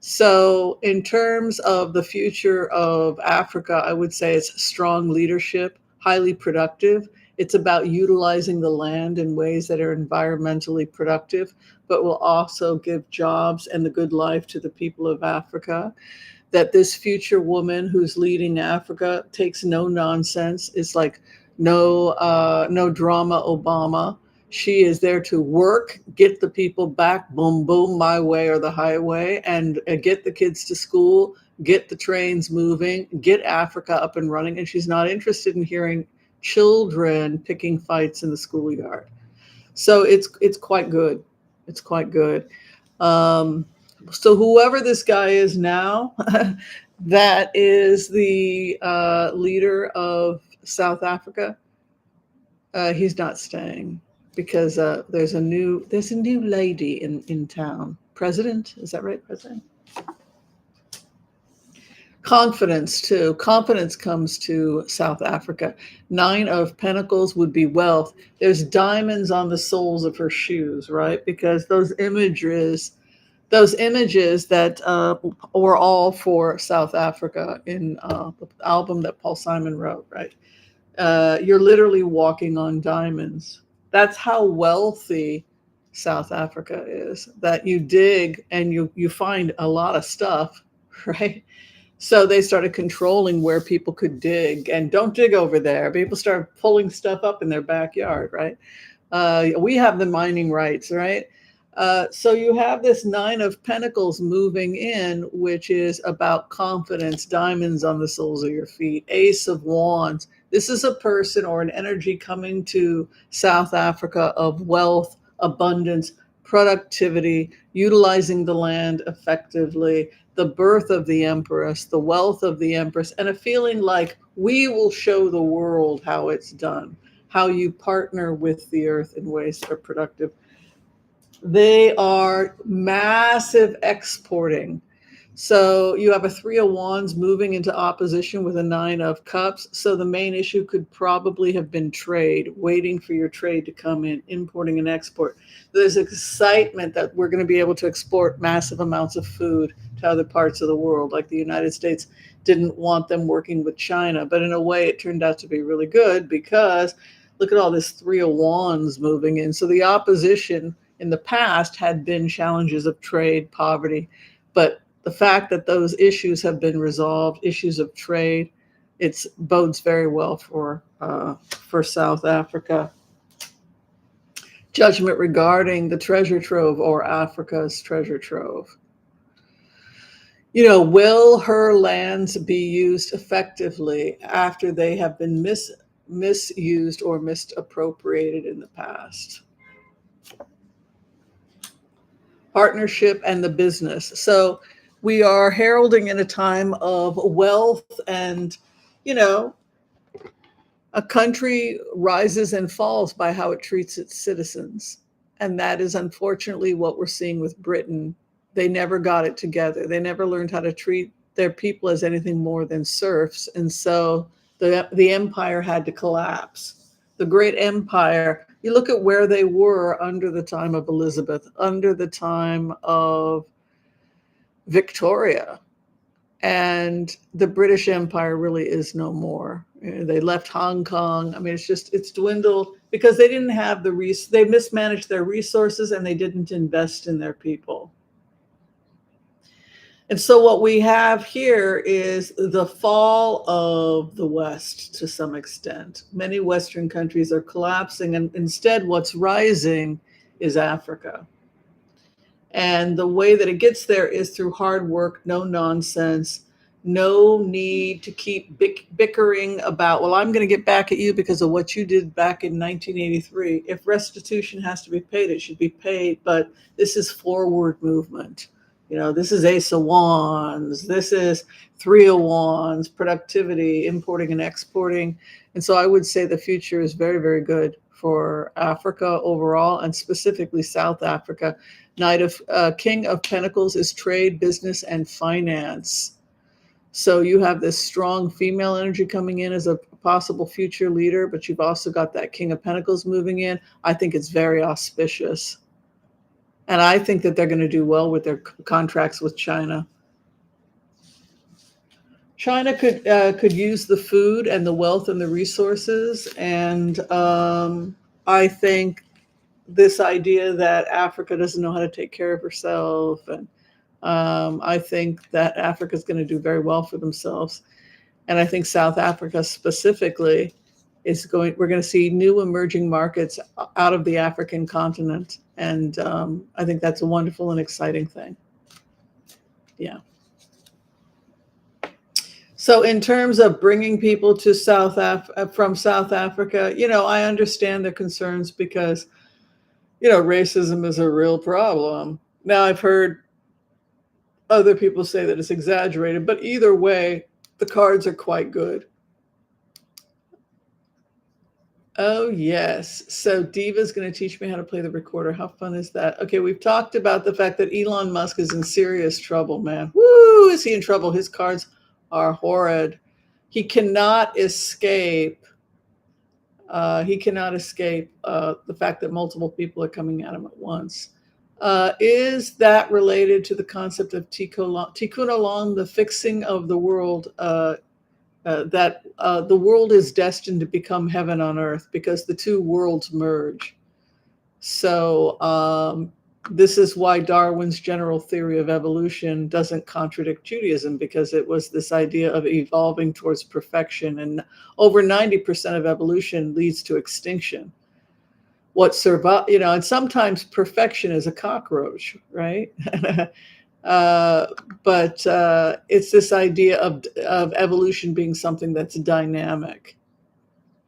So in terms of the future of Africa, I would say it's strong leadership, highly productive. It's about utilizing the land in ways that are environmentally productive, but will also give jobs and the good life to the people of Africa. That this future woman who's leading Africa takes no nonsense. It's like no drama Obama. She is there to work, get the people back, boom, boom, my way or the highway, and get the kids to school, get the trains moving, get Africa up and running. And she's not interested in hearing children picking fights in the schoolyard. So it's quite good. It's quite good. So whoever this guy is now, that is the leader of South Africa. He's not staying because there's a new lady in town. President, is that right? President. Confidence too. Confidence comes to South Africa. 9 of Pentacles would be wealth. There's diamonds on the soles of her shoes, right? Because those images that were all for South Africa in the album that Paul Simon wrote, right? You're literally walking on diamonds. That's how wealthy South Africa is, that you dig and you find a lot of stuff, right? So they started controlling where people could dig, and don't dig over there. People started pulling stuff up in their backyard, right? We have the mining rights, right? So you have this 9 of Pentacles moving in, which is about confidence, diamonds on the soles of your feet, Ace of Wands. This is a person or an energy coming to South Africa of wealth, abundance, productivity, utilizing the land effectively, the birth of the Empress, the wealth of the Empress, and a feeling like we will show the world how it's done, how you partner with the earth in ways that are productive. They are massive exporting. So you have a 3 of Wands moving into opposition with a 9 of Cups. So the main issue could probably have been trade, waiting for your trade to come in, importing and export. There's excitement that we're going to be able to export massive amounts of food to other parts of the world, like the United States didn't want them working with China. But in a way, it turned out to be really good because look at all this 3 of Wands moving in. So the opposition in the past had been challenges of trade, poverty, but the fact that those issues have been resolved, issues of trade, it bodes very well for South Africa. Judgment regarding the treasure trove or Africa's treasure trove. Will her lands be used effectively after they have been misused or misappropriated in the past? Partnership and the business. So we are heralding in a time of wealth, and, you know, a country rises and falls by how it treats its citizens. And that is unfortunately what we're seeing with Britain. They never got it together. They never learned how to treat their people as anything more than serfs. And so the empire had to collapse. The great empire, you look at where they were under the time of Elizabeth, under the time of Victoria, and the British Empire really is no more. They left Hong Kong. I mean, it's dwindled because they didn't have they mismanaged their resources, and they didn't invest in their people. And so what we have here is the fall of the West to some extent. Many Western countries are collapsing, and instead what's rising is Africa. And the way that it gets there is through hard work, no nonsense, no need to keep bickering about, well, I'm going to get back at you because of what you did back in 1983. If restitution has to be paid, it should be paid. But this is forward movement. This is Ace of Wands. This is Three of Wands, productivity, importing and exporting. And so I would say the future is very, very good for Africa overall, and specifically South Africa. King of Pentacles is trade, business, and finance. So you have this strong female energy coming in as a possible future leader, but you've also got that King of Pentacles moving in. I think it's very auspicious. And I think that they're going to do well with their contracts with China. China could use the food and the wealth and the resources. And I think this idea that Africa doesn't know how to take care of herself, and I think that Africa is going to do very well for themselves. And I think South Africa specifically we're going to see new emerging markets out of the African continent. And I think that's a wonderful and exciting thing. Yeah. So in terms of bringing people to from South Africa, I understand their concerns because, racism is a real problem. Now, I've heard other people say that it's exaggerated, but either way, the cards are quite good. Oh, yes. So Diva's going to teach me how to play the recorder. How fun is that? Okay, we've talked about the fact that Elon Musk is in serious trouble, man. Woo, is he in trouble? His cards are horrid. He cannot escape. The fact that multiple people are coming at him at once. Is that related to the concept of tikkun olam, the fixing of the world? That the world is destined to become heaven on earth because the two worlds merge. So this is why Darwin's general theory of evolution doesn't contradict Judaism, because it was this idea of evolving towards perfection. And over 90% of evolution leads to extinction. And sometimes perfection is a cockroach, right? But it's this idea of evolution being something that's dynamic,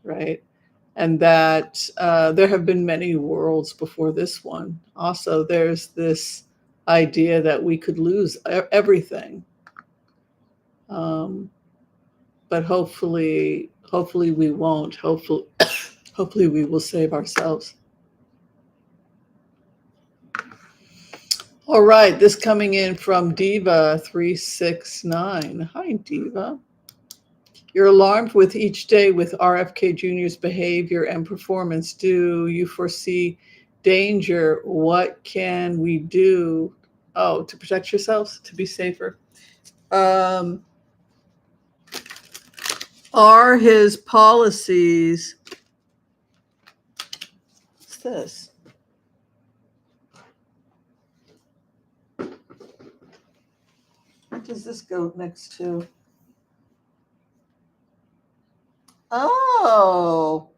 right? And that there have been many worlds before this one. Also, there's this idea that we could lose everything. But hopefully we won't. Hopefully we will save ourselves. All right, this coming in from Diva 369. Hi, Diva. You're alarmed with each day with RFK Jr.'s behavior and performance. Do you foresee danger? What can we do? Oh, to protect yourselves, to be safer. Are his policies... What's this? What does this go next to? Oh,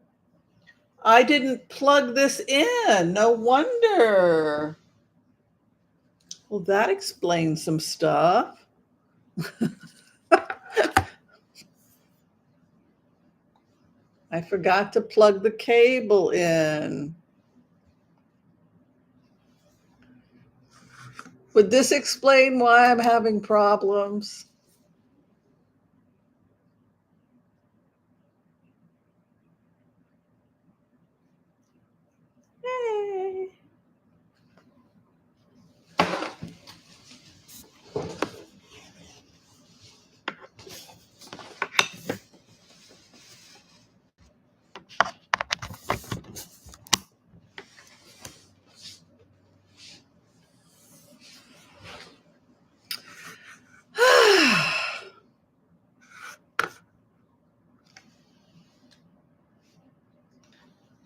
I didn't plug this in. No wonder. Well, that explains some stuff. I forgot to plug the cable in. Would this explain why I'm having problems? Hey.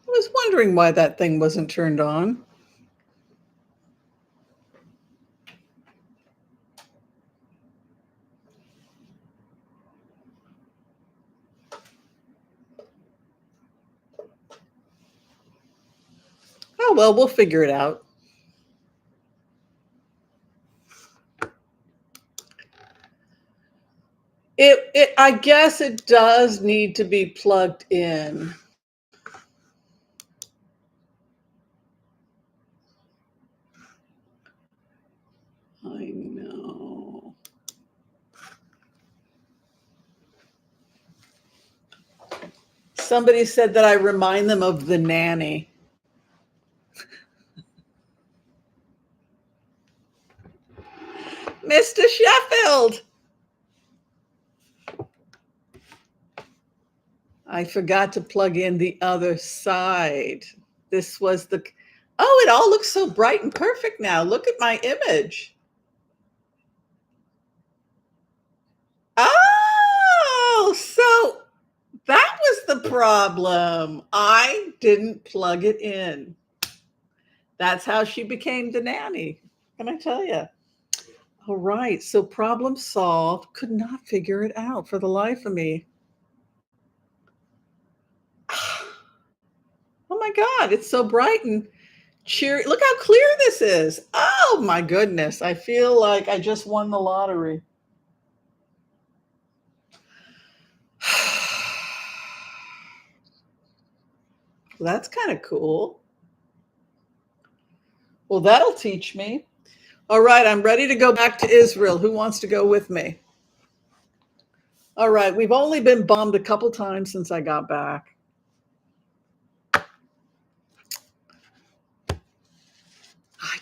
I was wondering why that thing wasn't turned on. Oh, well, we'll figure it out. I guess it does need to be plugged in. I know. Somebody said that I remind them of the nanny. Mr. Sheffield. I forgot to plug in the other side. This was the. Oh, it all looks so bright and perfect now. Look at my image. Oh, so that was the problem. I didn't plug it in. That's how she became the nanny. Can I tell you? All right. So problem solved. Could not figure it out for the life of me. Oh my God. It's so bright and cheery. Look how clear this is. Oh my goodness. I feel like I just won the lottery. Well, that's kind of cool. Well, that'll teach me. All right. I'm ready to go back to Israel. Who wants to go with me? All right. We've only been bombed a couple times since I got back.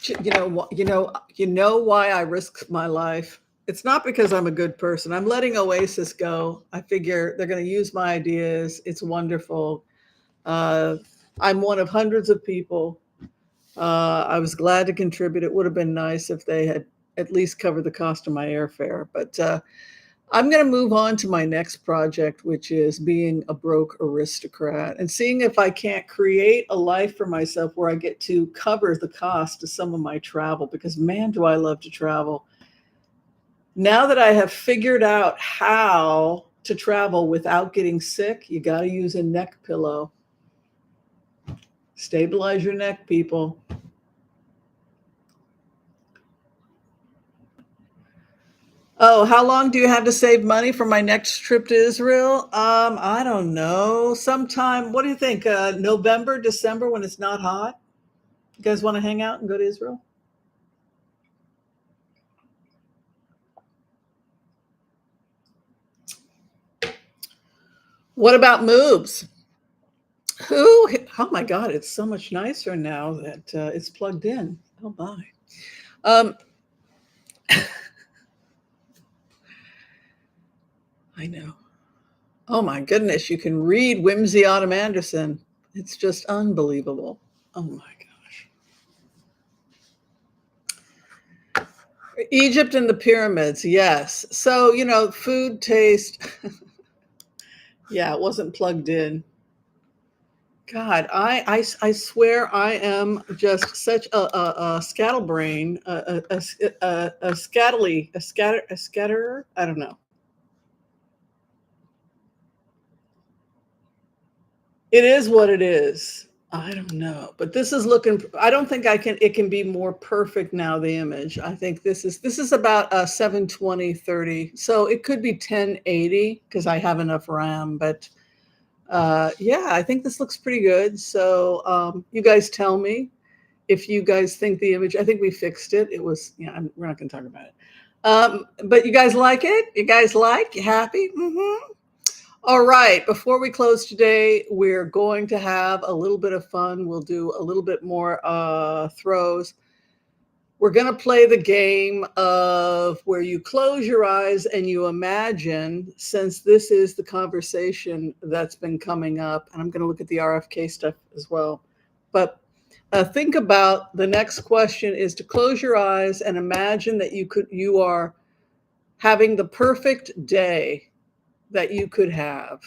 You know why I risk my life. It's not because I'm a good person. I'm letting Oasis go. I figure they're going to use my ideas. It's wonderful. Uh, I'm one of hundreds of people. I was glad to contribute. It would have been nice if they had at least covered the cost of my airfare. But I'm going to move on to my next project, which is being a broke aristocrat and seeing if I can't create a life for myself where I get to cover the cost of some of my travel, because man, do I love to travel. Now that I have figured out how to travel without getting sick, you got to use a neck pillow. Stabilize your neck, people. Oh, how long do you have to save money for my next trip to Israel? I don't know. Sometime, what do you think? November, December, when it's not hot? You guys want to hang out and go to Israel? What about moves? Who? Oh my God, it's so much nicer now that it's plugged in. Oh my. Um, I know. Oh my goodness, you can read Whimsy Autumn Anderson. It's just unbelievable. Oh my God. Egypt and the pyramids, yes. So, food taste. Yeah, it wasn't plugged in. God, I swear I am just such a scatterbrain, a scattily, a scatterer. I don't know. It is what it is. I don't know, but this is looking. I don't think I can. It can be more perfect now. The image. I think this is about 720/30. So it could be 1080 because I have enough RAM. But yeah, I think this looks pretty good. So you guys tell me if you guys think the image. I think we fixed it. It was. Yeah, we're not going to talk about it. But you guys like it? You guys like? You happy? Mm-hmm. All right. Before we close today, we're going to have a little bit of fun. We'll do a little bit more throws. We're going to play the game of where you close your eyes and you imagine, since this is the conversation that's been coming up, and I'm going to look at the RFK stuff as well. But think about the next question is to close your eyes and imagine that you are having the perfect day that you could have.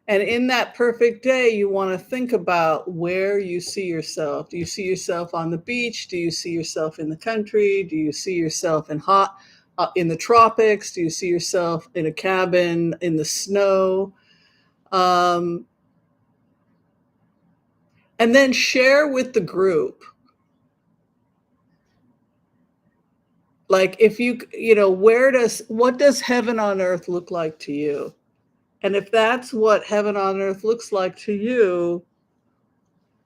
And in that perfect day, you want to think about where you see yourself. Do you see yourself on the beach? Do you see yourself in the country? Do you see yourself in the tropics? Do you see yourself in a cabin in the snow? And then share with the group. Like if what does heaven on earth look like to you? And if that's what heaven on earth looks like to you,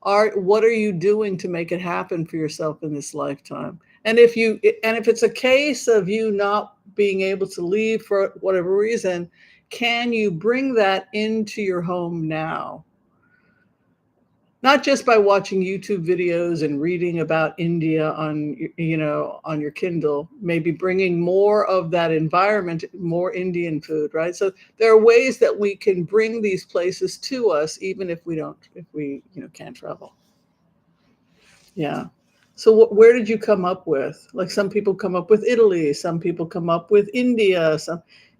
what are you doing to make it happen for yourself in this lifetime? And if it's a case of you not being able to leave for whatever reason, can you bring that into your home now? Not just by watching YouTube videos and reading about India on your Kindle, maybe bringing more of that environment, more Indian food, right? So there are ways that we can bring these places to us, even if we can't travel. Yeah. So where did you come up with? Like some people come up with Italy, some people come up with India,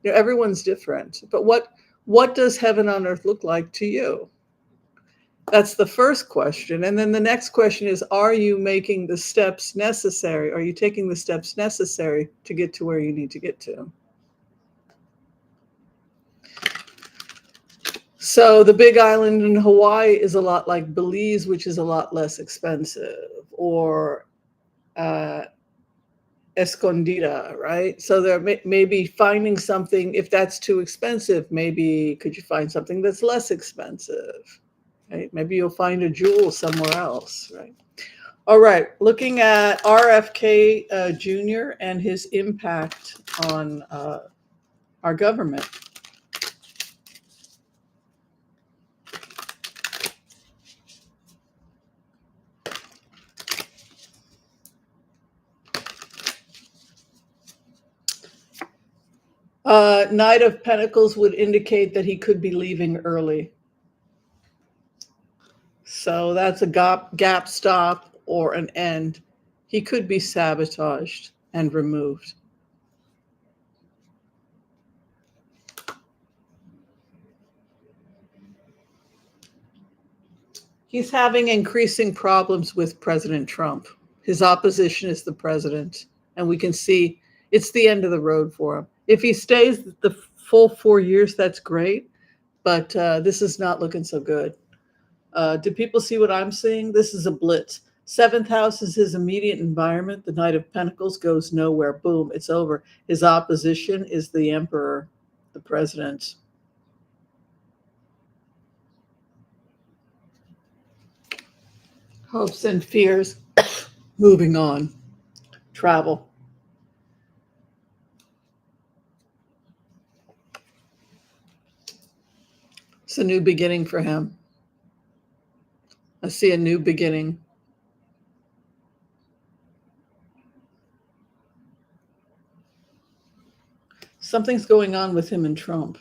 everyone's different. But what does heaven on earth look like to you? That's the first question. And then the next question is, are you making the steps necessary? Are you taking the steps necessary to get to where you need to get to? So the big island in Hawaii is a lot like Belize, which is a lot less expensive, or Escondida, right? So there maybe finding something, if that's too expensive, maybe could you find something that's less expensive? Right? Maybe you'll find a jewel somewhere else, right? All right, looking at RFK Jr. and his impact on our government. Knight of Pentacles would indicate that he could be leaving early. So that's a gap stop or an end. He could be sabotaged and removed. He's having increasing problems with President Trump. His opposition is the president, and we can see it's the end of the road for him. If he stays the full 4 years, that's great, but this is not looking so good. Do people see what I'm seeing? This is a blitz. Seventh house is his immediate environment. The Knight of Pentacles goes nowhere. Boom, it's over. His opposition is the Emperor, the president. Hopes and fears. Moving on. Travel. It's a new beginning for him. I see a new beginning. Something's going on with him and Trump.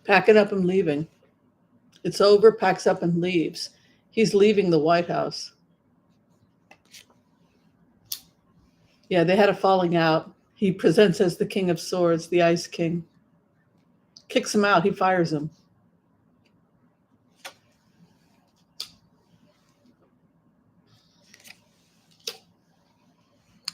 Packing up and leaving. It's over, packs up and leaves. He's leaving the White House. Yeah, they had a falling out. He presents as the King of Swords, the Ice King. Kicks him out, he fires him.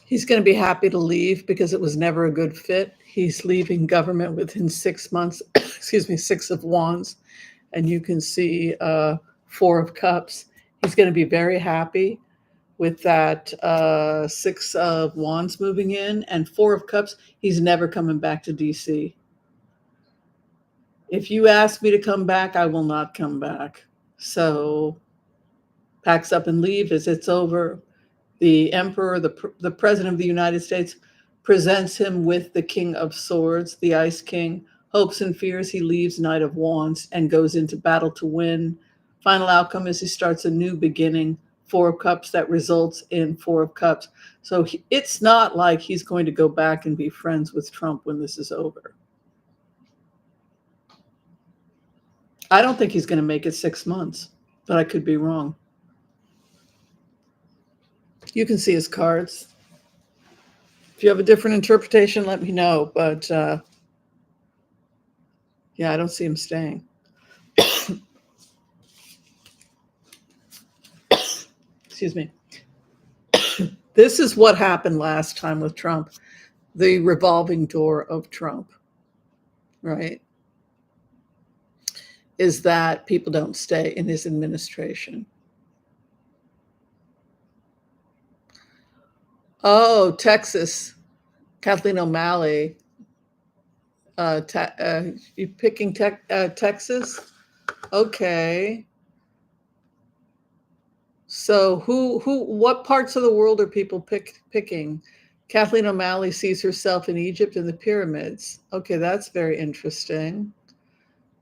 He's going to be happy to leave because it was never a good fit. he's leaving government within 6 months. Excuse me, 6 of Wands. And you can see 4 of Cups. He's going to be very happy with that 6 of Wands moving in, and 4 of Cups. He's never coming back to DC. If you ask me to come back, I will not come back. So packs up and leaves. It's over. The emperor, the president of the United States, presents him with the King of Swords, the Ice King. Hopes and fears, he leaves Knight of Wands and goes into battle to win. Final outcome is he starts a new beginning. 4 of Cups that results in 4 of Cups. So it's not like he's going to go back and be friends with Trump when this is over. I don't think he's going to make it 6 months, but I could be wrong. You can see his cards. If you have a different interpretation, let me know. But yeah, I don't see him staying. Excuse me. This is what happened last time with Trump, the revolving door of Trump, right? Is that people don't stay in his administration. Oh, Texas. Kathleen O'Malley. You picking Texas? Okay. So what parts of the world are people picking? Kathleen O'Malley sees herself in Egypt and the pyramids. Okay, that's very interesting.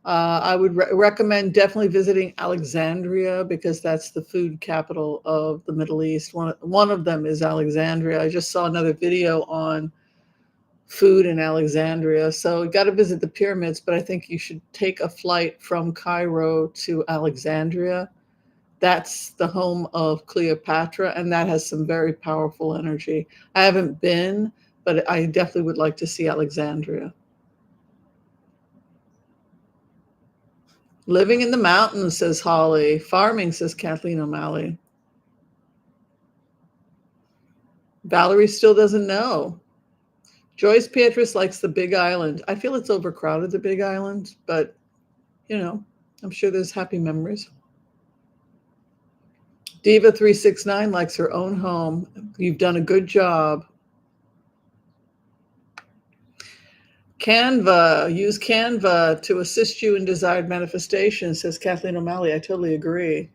I would recommend definitely visiting Alexandria, because that's the food capital of the Middle East. One of them is Alexandria. I just saw another video on food in Alexandria. So you got to visit the pyramids, but I think you should take a flight from Cairo to Alexandria. That's the home of Cleopatra, and that has some very powerful energy. I haven't been, but I definitely would like to see Alexandria. Living in the mountains, says Holly. Farming, says Kathleen O'Malley. Valerie still doesn't know. Joyce Beatrice likes the Big Island. I feel it's overcrowded, the Big Island, but, I'm sure there's happy memories. Diva369 likes her own home. You've done a good job. Canva, use Canva to assist you in desired manifestation, says Kathleen O'Malley. I totally agree.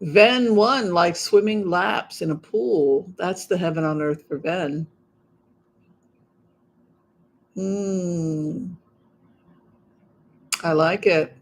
Ven1 likes swimming laps in a pool. That's the heaven on earth for Ven. I like it.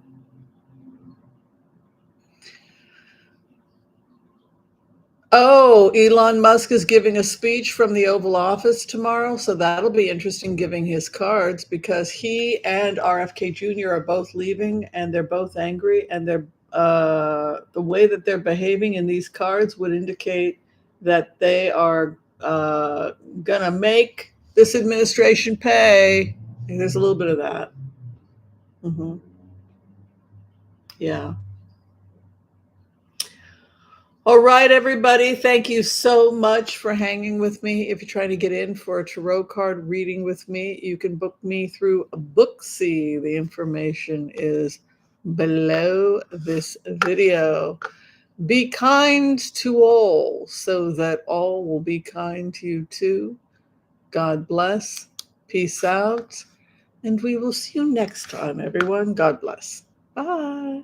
Oh, Elon Musk is giving a speech from the Oval Office tomorrow, so that'll be interesting, giving his cards, because he and RFK Jr. are both leaving, and they're both angry, and they're the way that they're behaving in these cards would indicate that they are gonna make this administration pay. And there's a little bit of that. Yeah. All right, everybody. Thank you so much for hanging with me. If you're trying to get in for a tarot card reading with me, you can book me through Booksy. The information is below this video. Be kind to all, so that all will be kind to you too. God bless. Peace out. And we will see you next time, everyone. God bless. Bye.